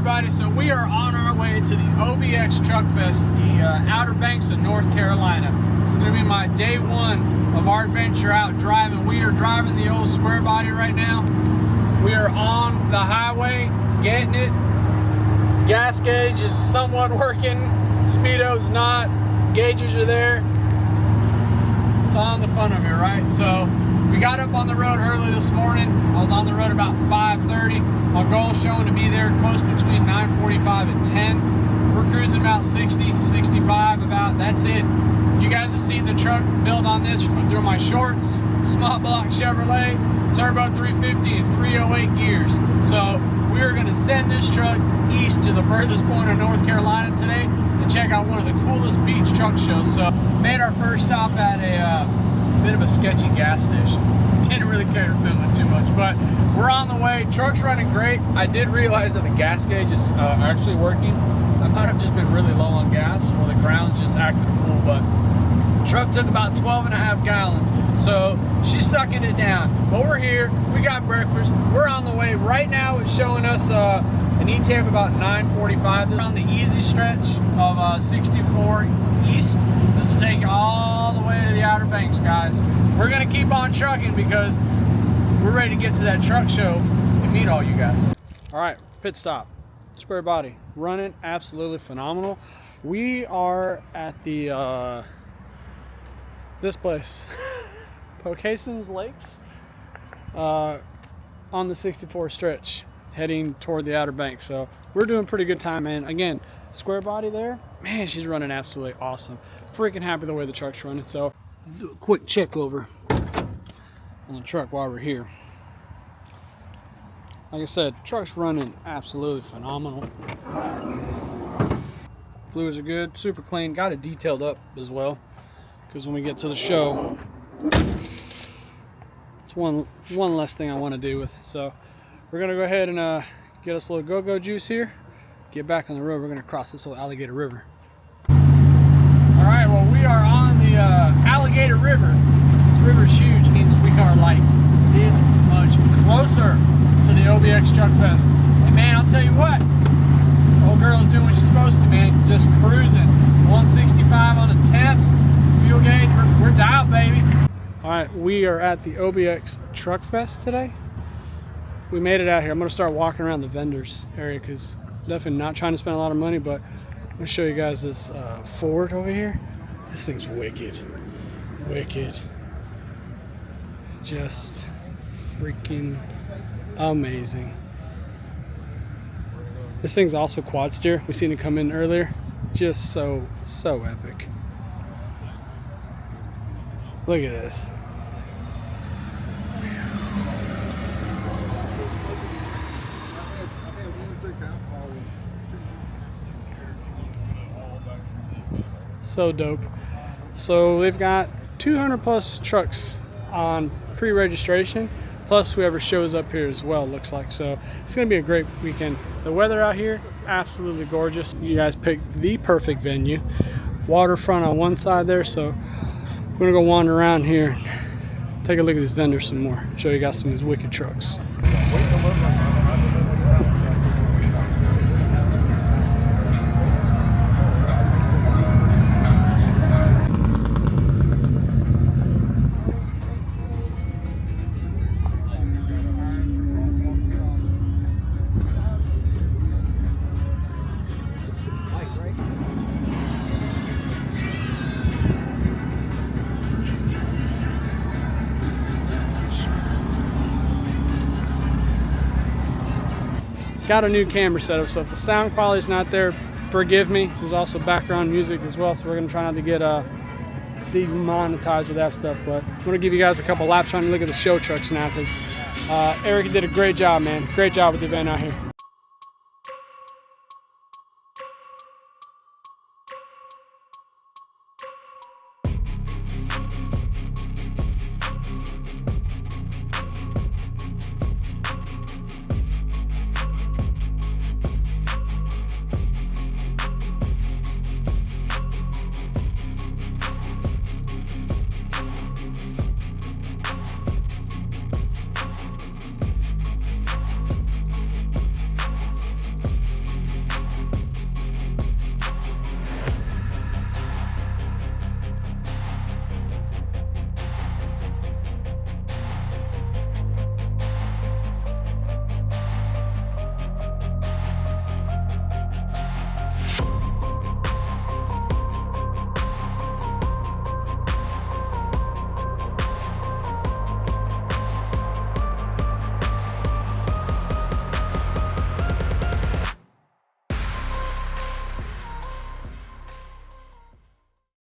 everybody? So we are on our way to the OBX Truck Fest, the Outer Banks of North Carolina. This is going to be my day one of our adventure out driving. We are driving the old Squarebody right now. We are on the highway, getting it. Gas gauge is somewhat working. Speedo's not. Gauges are there. It's all in the fun of it, right? So we got up on the road early this morning. I was on the road about 5:30. My goal is showing to be there close between 9:45 and 10. We're cruising about 60, 65 about, that's it. You guys have seen the truck build on this through my shorts, small block Chevrolet, turbo 350 and 308 gears. So we are gonna send this truck east to the furthest point of North Carolina today to check out one of the coolest beach truck shows. So made our first stop at a bit of a sketchy gas station. Didn't really care to film it too much, but we're on the way. Truck's running great. I did realize that the gas gauge is actually working. I might have just been really low on gas, or the ground's just acting full, but the truck took about 12.5 gallons, so she's sucking it down. But we're here, we got breakfast, we're on the way. Right now it's showing us an ETA of about 9:45. We're on the easy stretch of 64 east. This will take you all the way to the Outer Banks, guys. We're gonna keep on trucking because we're ready to get to that truck show and meet all you guys. All right, pit stop. Squarebody, running absolutely phenomenal. We are at the this place, Pocason's Lakes, on the 64 stretch, heading toward the Outer Banks. So we're doing pretty good time, man. Again, Squarebody there, man, she's running absolutely awesome. Freaking happy the way the truck's running. So do a quick check over on the truck while we're here. Like I said, truck's running absolutely phenomenal. Fluids are good, super clean. Got it detailed up as well, because when we get to the show, it's one less thing I want to do with. So we're gonna go ahead and get us a little go-go juice here, get back on the road. We're gonna cross this little alligator river. All right, well, we are on the alligator river. This river is huge. It means we are like this much closer to the OBX Truck Fest. And man, I'll tell you what, old girl's doing what she's supposed to, man. Just cruising. 165 on the temps. Fuel gauge, we're dialed, baby. All right, we are at the OBX Truck Fest today. We made it out here. I'm gonna start walking around the vendors area because definitely not trying to spend a lot of money, but I'm gonna show you guys this Ford over here. This thing's wicked, wicked. Just freaking amazing. This thing's also quad steer. We seen it come in earlier. Just so epic. Look at this. So dope. So they've got 200 plus trucks on pre-registration, plus whoever shows up here as well, looks like. So it's gonna be a great weekend. The weather out here, absolutely gorgeous. You guys picked the perfect venue. Waterfront on one side there, so we're gonna go wander around here, take a look at these vendors some more, show you guys some of these wicked trucks. Got a new camera setup, so if the sound quality is not there, forgive me. There's also background music as well, so we're gonna try not to get demonetized with that stuff. But I'm gonna give you guys a couple laps trying to look at the show trucks now, because Eric did a great job, man. Great job with the event out here.